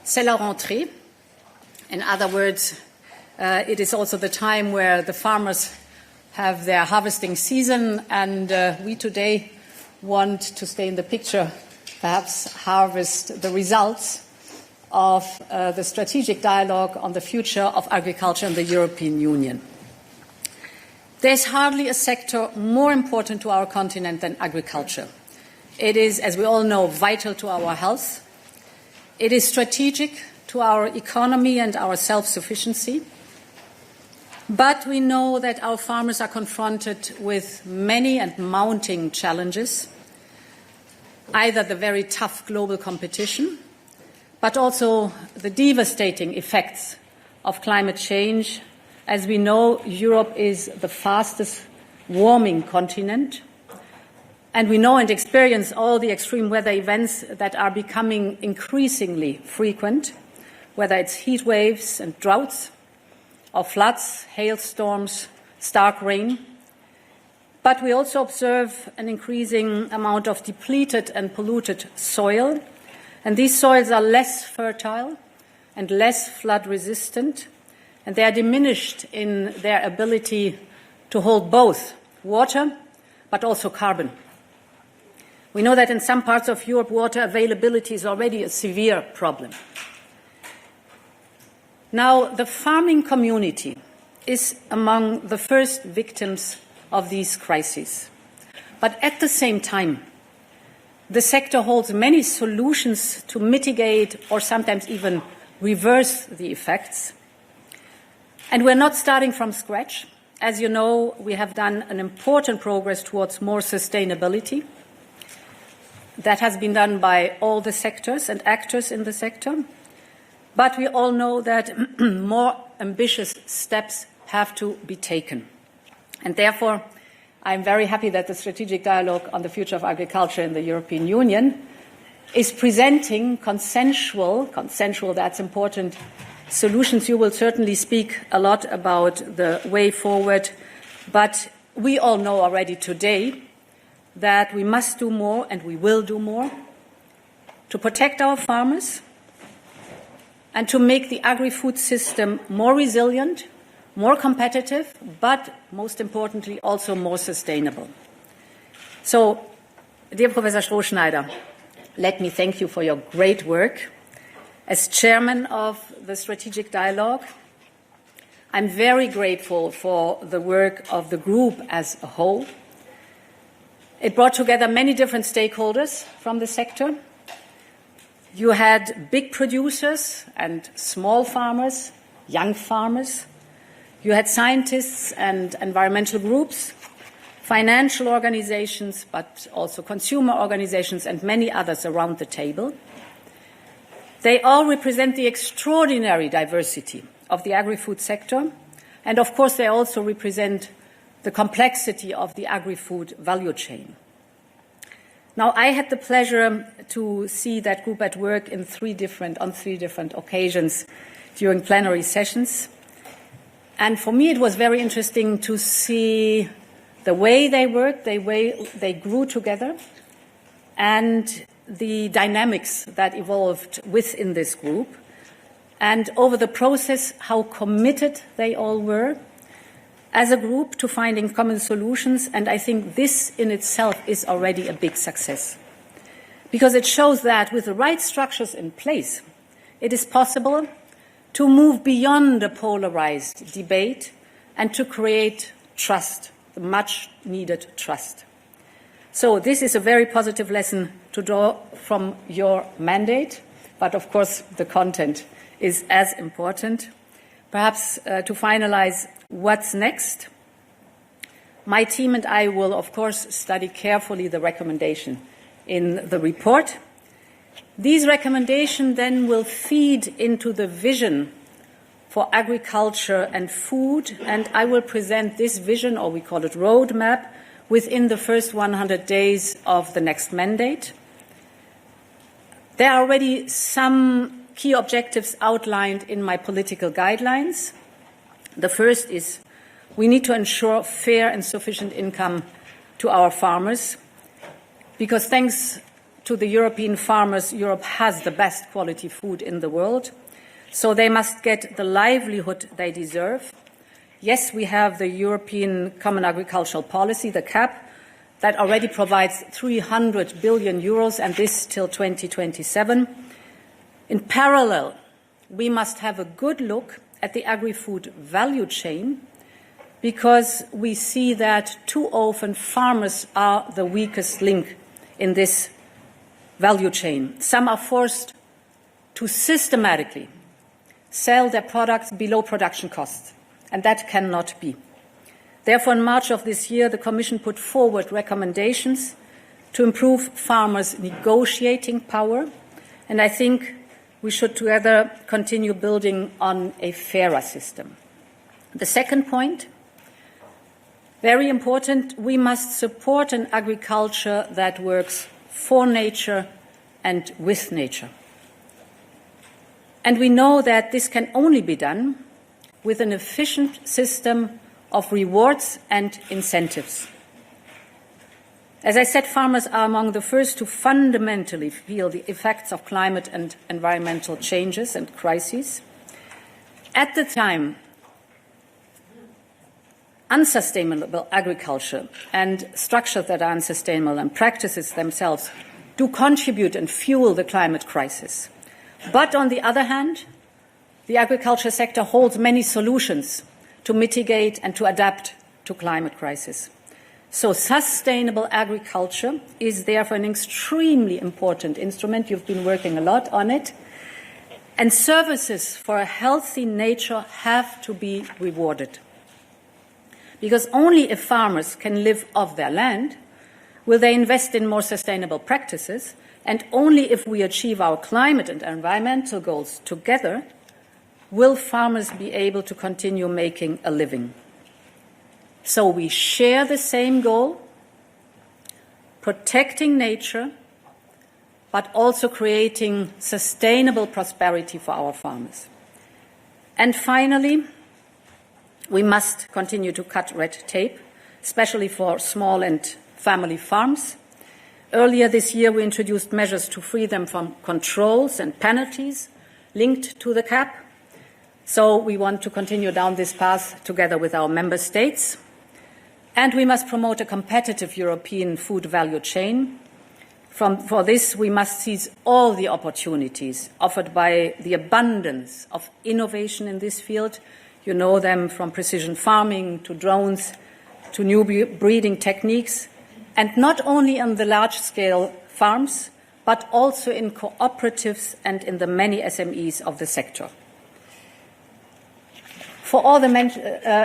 c'est la rentrée. In other words, it is also the time where the farmers have their harvesting season, and we today want to stay in the picture, perhaps harvest the results of the strategic dialogue on the future of agriculture in the European Union. There's hardly a sector more important to our continent than agriculture. It is, as we all know, vital to our health. It is strategic to our economy and our self-sufficiency. But we know that our farmers are confronted with many and mounting challenges, either the very tough global competition, but also the devastating effects of climate change. As we know, Europe is the fastest warming continent, and we know and experience all the extreme weather events that are becoming increasingly frequent, whether it's heat waves and droughts, or floods, hailstorms, stark rain. But we also observe an increasing amount of depleted and polluted soil, and these soils are less fertile and less flood resistant, and they are diminished in their ability to hold both water but also carbon. We know that in some parts of Europe, water availability is already a severe problem. Now, the farming community is among the first victims of these crises. But at the same time, the sector holds many solutions to mitigate or sometimes even reverse the effects. And we're not starting from scratch. As you know, we have done an important progress towards more sustainability. That has been done by all the sectors and actors in the sector. But we all know that more ambitious steps have to be taken. And therefore, I'm very happy that the strategic dialogue on the future of agriculture in the European Union is presenting consensual, that's important, solutions. You will certainly speak a lot about the way forward, but we all know already today that we must do more, and we will do more, to protect our farmers and to make the agri-food system more resilient, more competitive, but most importantly also more sustainable. So, dear Professor Strohschneider, let me thank you for your great work. As chairman of the Strategic Dialogue, I'm very grateful for the work of the group as a whole. It brought together many different stakeholders from the sector. You had big producers and small farmers, young farmers. You had scientists and environmental groups, financial organizations, but also consumer organizations and many others around the table. They all represent the extraordinary diversity of the agri-food sector, and of course they also represent the complexity of the agri-food value chain. Now, I had the pleasure to see that group at work on three different occasions during plenary sessions. And for me, it was very interesting to see the way they worked, the way they grew together, and the dynamics that evolved within this group. And over the process, how committed they all were as a group to finding common solutions. And I think this in itself is already a big success, because it shows that with the right structures in place, it is possible to move beyond a polarized debate and to create trust, the much needed trust. So this is a very positive lesson to draw from your mandate, but of course the content is as important. Perhaps to finalize, what's next? My team and I will, of course, study carefully the recommendation in the report. These recommendations then will feed into the vision for agriculture and food, and I will present this vision, or we call it roadmap, within the first 100 days of the next mandate. There are already some key objectives outlined in my political guidelines. The first is we need to ensure fair and sufficient income to our farmers, because thanks to the European farmers, Europe has the best quality food in the world, so they must get the livelihood they deserve. Yes, we have the European Common Agricultural Policy, the CAP, that already provides 300 billion euros, and this till 2027. In parallel, we must have a good look at the agri-food value chain, because we see that too often farmers are the weakest link in this value chain. Some are forced to systematically sell their products below production costs, and that cannot be. Therefore, in March of this year, the Commission put forward recommendations to improve farmers' negotiating power, and I think we should together continue building on a fairer system. The second point, very important, we must support an agriculture that works for nature and with nature. And we know that this can only be done with an efficient system of rewards and incentives. As I said, farmers are among the first to fundamentally feel the effects of climate and environmental changes and crises. At the time, unsustainable agriculture and structures that are unsustainable and practices themselves do contribute and fuel the climate crisis. But on the other hand, the agriculture sector holds many solutions to mitigate and to adapt to climate crisis. So sustainable agriculture is therefore an extremely important instrument. You've been working a lot on it. And services for a healthy nature have to be rewarded. Because only if farmers can live off their land will they invest in more sustainable practices, and only if we achieve our climate and environmental goals together will farmers be able to continue making a living. So we share the same goal, protecting nature, but also creating sustainable prosperity for our farmers. And finally, we must continue to cut red tape, especially for small and family farms. Earlier this year, we introduced measures to free them from controls and penalties linked to the CAP. So we want to continue down this path together with our member states. And we must promote a competitive European food value chain. For this, we must seize all the opportunities offered by the abundance of innovation in this field. You know them, from precision farming to drones to new breeding techniques, and not only on the large-scale farms, but also in cooperatives and in the many SMEs of the sector. For all the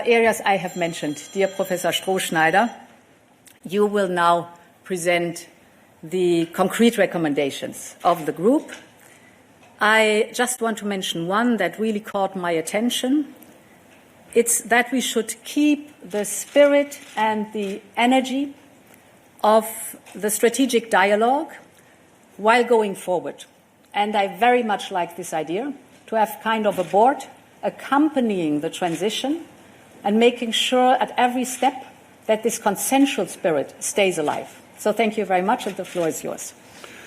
areas I have mentioned, dear Professor Strohschneider, you will now present the concrete recommendations of the group. I just want to mention one that really caught my attention. It's that we should keep the spirit and the energy of the strategic dialogue while going forward. And I very much like this idea, to have kind of a board accompanying the transition and making sure at every step that this consensual spirit stays alive. So thank you very much, and the floor is yours.